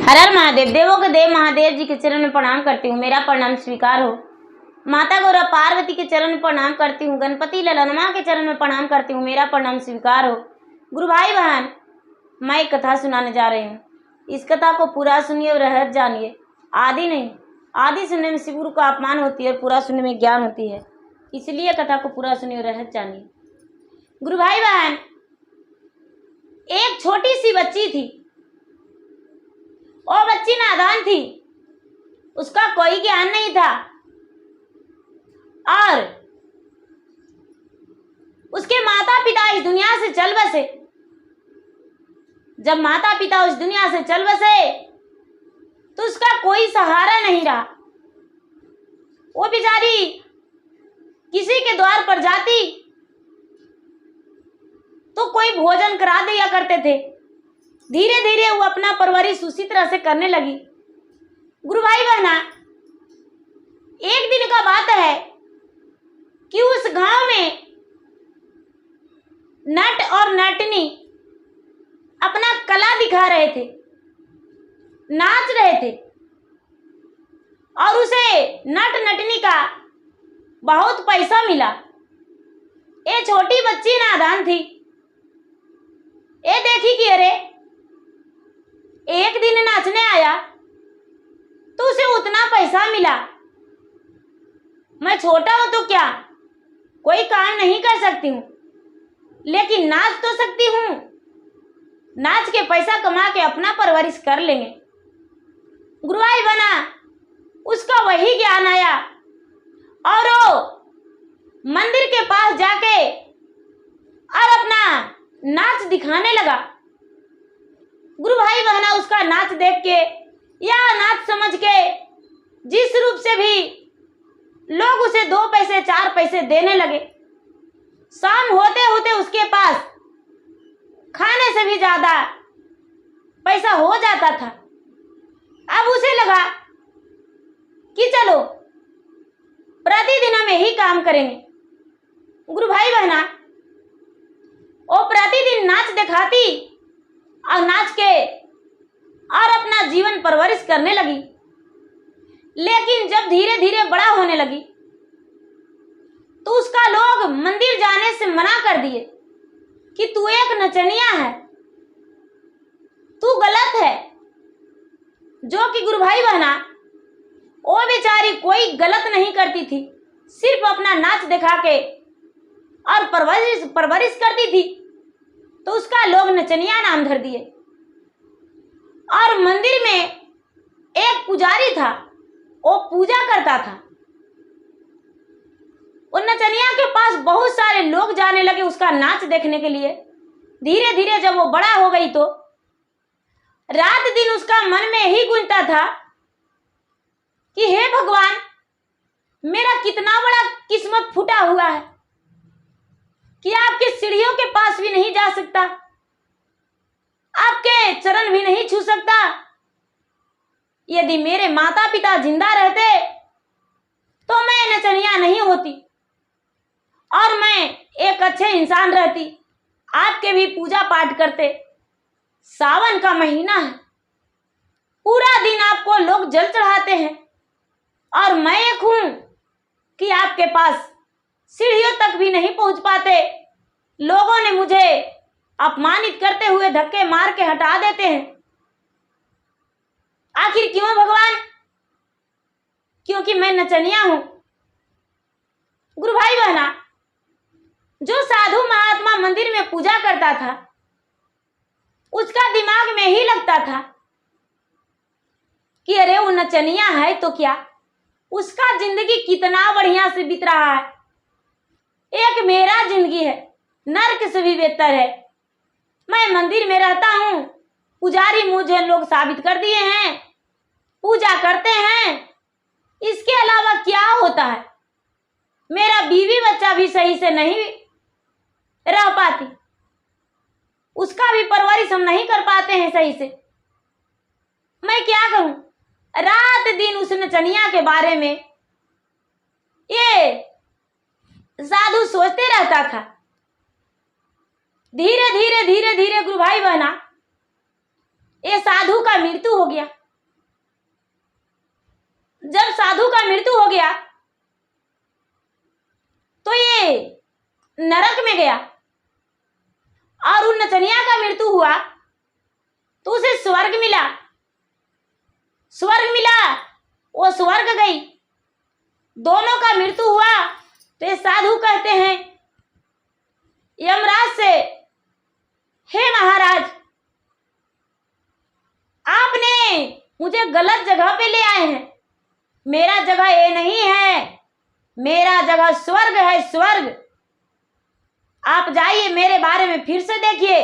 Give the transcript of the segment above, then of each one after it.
हर हर महादेव। देवों के देव महादेव जी के चरण में प्रणाम करती हूँ, मेरा प्रणाम स्वीकार हो। माता गौरा पार्वती के चरण में प्रणाम करती हूँ, गणपति ललनमा के चरण में प्रणाम करती हूँ, मेरा प्रणाम स्वीकार हो। गुरु भाई बहन, मैं एक कथा सुनाने जा रही हूँ। इस कथा को पूरा सुनिए और रहस्य जानिए। आदि नहीं, आदि सुनने में शिव गुरु का अपमान होती है और पूरा सुनने में ज्ञान होती है, इसलिए कथा को पूरा सुनिए और रहस्य जानिए। गुरु भाई बहन, एक छोटी सी बच्ची थी। वो बच्ची नादान थी, उसका कोई ज्ञान नहीं था और उसके माता पिता इस दुनिया से चल बसे। जब माता पिता उस दुनिया से चल बसे तो उसका कोई सहारा नहीं रहा। वो बेचारी किसी के द्वार पर जाती तो कोई भोजन करा दिया करते थे। धीरे धीरे वो अपना परवरिश उसी तरह से करने लगी। गुरु भाई बहना, एक दिन का बात है कि उस गांव में नट और नटनी अपना कला दिखा रहे थे, नाच रहे थे और उसे नट नटनी का बहुत पैसा मिला। ये छोटी बच्ची नादान थी। ये देखी कि अरे एक दिन नाचने आया तो उसे उतना पैसा मिला, मैं छोटा हूं तो क्या कोई काम नहीं कर सकती हूँ, लेकिन नाच तो सकती हूँ। नाच के पैसा कमा के अपना परवरिश कर लेंगे। गुरुभाई बना, उसका वही ज्ञान आया और वो मंदिर के पास जाके और अपना नाच दिखाने लगा। गुरु भाई बहना, उसका नाच देख के या नाच समझ के जिस रूप से भी लोग उसे 2 पैसे 4 पैसे देने लगे। शाम होते होते उसके पास खाने से भी ज्यादा पैसा हो जाता था। अब उसे लगा कि चलो प्रतिदिन हम यही काम करेंगे। गुरु भाई बहना, वो प्रतिदिन नाच दिखाती और नाच के और अपना जीवन परवरिश करने लगी। लेकिन जब धीरे धीरे बड़ा होने लगी तो उसका लोग मंदिर जाने से मना कर दिए कि तू एक नचनिया है, तू गलत है। जो कि गुरु भाई बहना, वो बेचारी कोई गलत नहीं करती थी, सिर्फ अपना नाच दिखा के और परवरिश करती थी, तो उसका लोग नचनिया नाम धर दिए। और मंदिर में एक पुजारी था, वो पूजा करता था। उन नचनिया के पास बहुत सारे लोग जाने लगे उसका नाच देखने के लिए। धीरे धीरे जब वो बड़ा हो गई तो रात दिन उसका मन में यही गूंजता था कि हे भगवान, मेरा कितना बड़ा किस्मत फूटा हुआ है कि आपके सीढ़ियों के पास भी नहीं जा सकता, आपके चरण भी नहीं छू सकता। यदि मेरे माता पिता जिंदा रहते तो मैं नचनिया नहीं होती और मैं एक अच्छे इंसान रहती, आपके भी पूजा पाठ करते। सावन का महीना है, पूरा दिन आपको लोग जल चढ़ाते हैं और मैं एक हूं कि आपके पास सीढ़ियों तक भी नहीं पहुंच पाते। लोगों ने मुझे अपमानित करते हुए धक्के मार के हटा देते हैं। आखिर क्यों भगवान? क्योंकि मैं नचनिया हूं। गुरु भाई बहना, जो साधु महात्मा मंदिर में पूजा करता था, उसका दिमाग में ही लगता था कि अरे वो नचनिया है तो क्या, उसका जिंदगी कितना बढ़िया से बीत रहा है, एक मेरा जिंदगी है नर्क से भी बेहतर है। मैं मंदिर में रहता हूँ, पुजारी मुझे लोग साबित कर दिए हैं, पूजा करते हैं, इसके अलावा क्या होता है? मेरा बीवी बच्चा भी सही से नहीं रह पाती, उसका भी परवरिश हम नहीं कर पाते हैं सही से। मैं क्या करूं? रात दिन उस नचनिया के बारे में ये साधु सोचते रहता था। धीरे धीरे धीरे धीरे गुरु भाई बहना, ये साधु का मृत्यु हो गया। का मृत्यु हो गया तो ये नरक में गया, और उन नचनिया का मृत्यु हुआ तो उसे स्वर्ग मिला। स्वर्ग मिला, वो स्वर्ग गई। दोनों का मृत्यु हुआ तो ये साधु कहते हैं यमराज से, हे महाराज, आपने मुझे गलत जगह पे ले आए हैं। मेरा जगह ये नहीं है, मेरा जगह स्वर्ग है, स्वर्ग। आप जाइए, मेरे बारे में फिर से देखिए।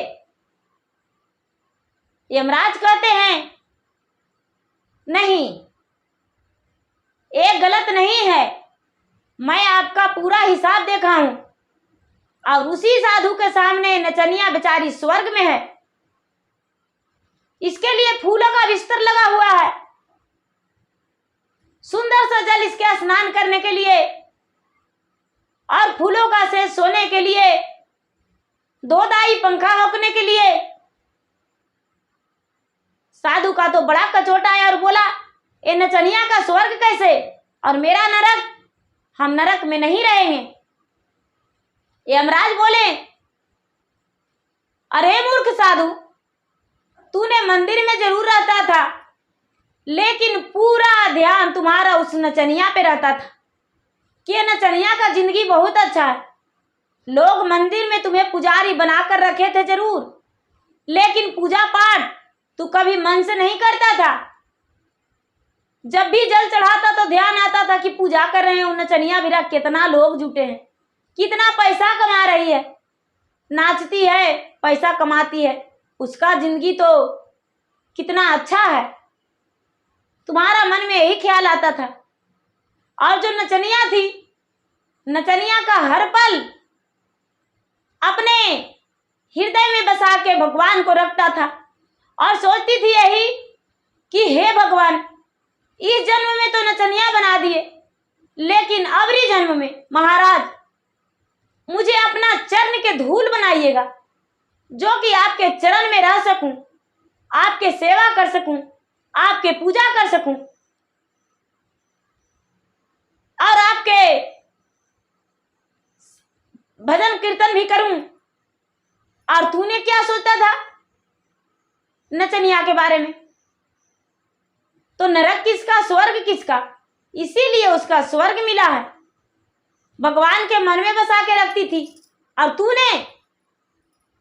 यमराज कहते हैं नहीं, ये गलत नहीं है, मैं आपका पूरा हिसाब देखा हूं। और उसी साधु के सामने नचनिया बेचारी स्वर्ग में है। इसके लिए फूलों का बिस्तर लगा हुआ है, सुंदर सा जल इसके स्नान करने के लिए, और फूलों का से सोने के लिए, दोदाई पंखा होकने के लिए। साधु का तो बड़ा कचोटा है और बोला, ये नचनिया का स्वर्ग कैसे और मेरा नरक? हम नरक में नहीं रहेंगे। यमराज बोले, अरे मूर्ख साधु, तूने मंदिर में जरूर रहता था, लेकिन पूरा ध्यान तुम्हारा उस नचनिया पे रहता था कि नचनिया का जिंदगी बहुत अच्छा है। लोग मंदिर में तुम्हें पुजारी बनाकर रखे थे जरूर, लेकिन पूजा पाठ तू कभी मन से नहीं करता था। जब भी जल चढ़ाता तो ध्यान आता था कि पूजा कर रहे हैं उन नचनिया भी, कितना लोग जुटे हैं, कितना पैसा कमा रही है, नाचती है, पैसा कमाती है, उसका जिंदगी तो कितना अच्छा है। तुम्हारा मन में यही ख्याल आता था। और जो नचनिया थी, नचनिया का हर पल अपने हृदय में बसा के भगवान को रखता था और सोचती थी यही कि हे भगवान, इस जन्म में तो नचनिया बना दिए, लेकिन अगली जन्म में महाराज मुझे अपना चरण के धूल बनाइएगा, जो कि आपके चरण में रह सकूं, आपके सेवा कर सकूं, आपके पूजा कर सकूं और आपके भजन कीर्तन भी करूं। और तूने क्या सोचा था नचनिया के बारे में? तो नरक किसका, स्वर्ग किसका? इसीलिए उसका स्वर्ग मिला है। भगवान के मन में बसा के रखती थी, और तूने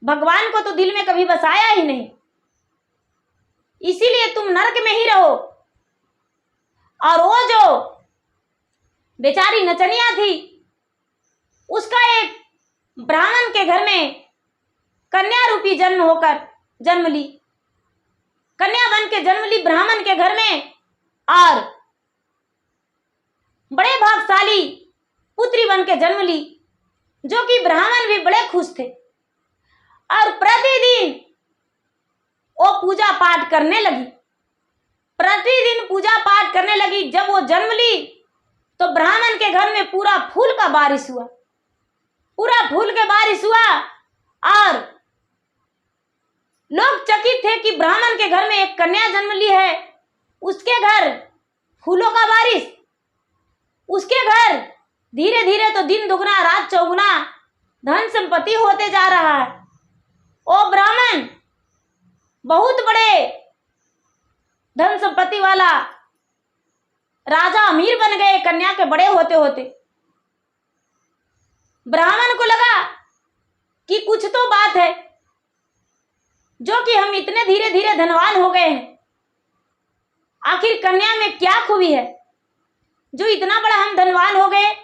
भगवान को तो दिल में कभी बसाया ही नहीं, इसीलिए तुम नरक में ही रहो। और वो जो बेचारी नचनिया थी, उसका एक ब्राह्मण के घर में कन्या रूपी जन्म होकर जन्म ली, कन्या बन के जन्म ली ब्राह्मण के घर में, और बड़े भाग्यशाली पुत्री बन के जन्म ली, जो कि ब्राह्मण भी बड़े खुश थे। और प्रतिदिन वो पूजा पाठ करने लगी, प्रतिदिन पूजा पाठ करने लगी। जब वो जन्म ली तो ब्राह्मण के घर में पूरा फूल का बारिश हुआ, पूरा फूल के बारिश हुआ, और लोग चकित थे कि ब्राह्मण के घर में एक कन्या जन्म ली है, उसके घर फूलों का बारिश, उसके घर धीरे धीरे तो दिन दुगना रात चौगुना धन संपत्ति होते जा रहा है। ओ ब्राह्मण बहुत बड़े धन संपत्ति वाला राजा, अमीर बन गए कन्या के बड़े होते होते। ब्राह्मण को लगा कि कुछ तो बात है, जो कि हम इतने धीरे धीरे धनवान हो गए हैं। आखिर कन्या में क्या खूबी है जो इतना बड़ा हम धनवान हो गए?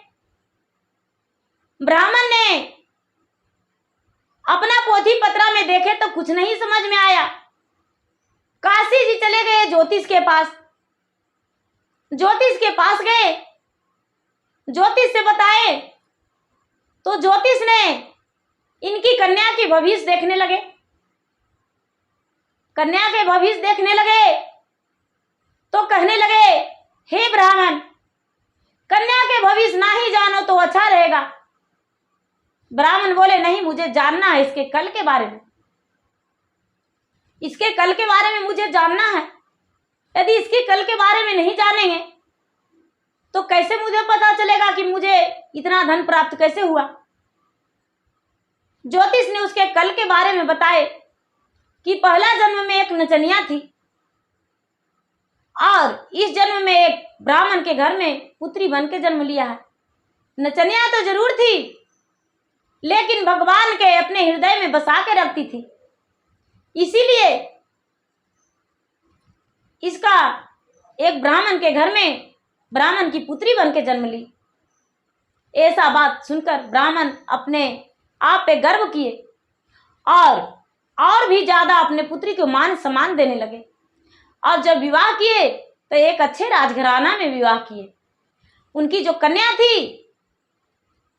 ब्राह्मण ने अपना पोथी पत्रा में देखे तो कुछ नहीं समझ में आया। काशी जी चले गए ज्योतिष के पास, ज्योतिष के पास गए, ज्योतिष से बताए तो ज्योतिष ने इनकी कन्या की भविष्य देखने लगे। कन्या के भविष्य देखने लगे तो कहने लगे, हे ब्राह्मण, कन्या के भविष्य ना ही जानो तो अच्छा रहेगा। ब्राह्मण बोले, नहीं, मुझे जानना है इसके कल के बारे में, इसके कल के बारे में मुझे जानना है। यदि इसके कल के बारे में नहीं जानेंगे तो कैसे मुझे पता चलेगा कि मुझे इतना धन प्राप्त कैसे हुआ। ज्योतिष ने उसके कल के बारे में बताए कि पहला जन्म में एक नचनिया थी और इस जन्म में एक ब्राह्मण के घर में पुत्री बन के जन्म लिया है। नचनिया तो जरूर थी, लेकिन भगवान के अपने हृदय में बसा के रखती थी, इसीलिए इसका एक ब्राह्मण के घर में ब्राह्मण की पुत्री बन के जन्म ली। ऐसा बात सुनकर ब्राह्मण अपने आप पे गर्व किए और भी ज्यादा अपने पुत्री को मान सम्मान देने लगे। और जब विवाह किए तो एक अच्छे राजघराना में विवाह किए। उनकी जो कन्या थी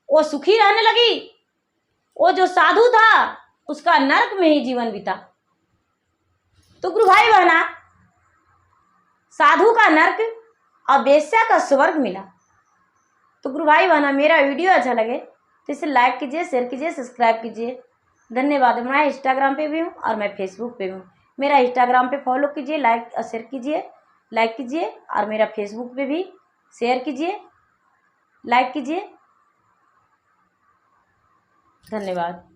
वो सुखी रहने लगी। वो जो साधु था उसका नरक में ही जीवन बीता। तो गुरु भाई बहना, साधु का नरक और वेश्या का स्वर्ग मिला। तो गुरु भाई बहना, मेरा वीडियो अच्छा लगे तो इसे लाइक कीजिए, शेयर कीजिए, सब्सक्राइब कीजिए। धन्यवाद। मैं इंस्टाग्राम पे भी हूँ और मैं फेसबुक पे भी हूँ। मेरा इंस्टाग्राम पे फॉलो कीजिए, लाइक और शेयर कीजिए, लाइक कीजिए, और मेरा फेसबुक पे भी शेयर कीजिए, लाइक कीजिए। धन्यवाद।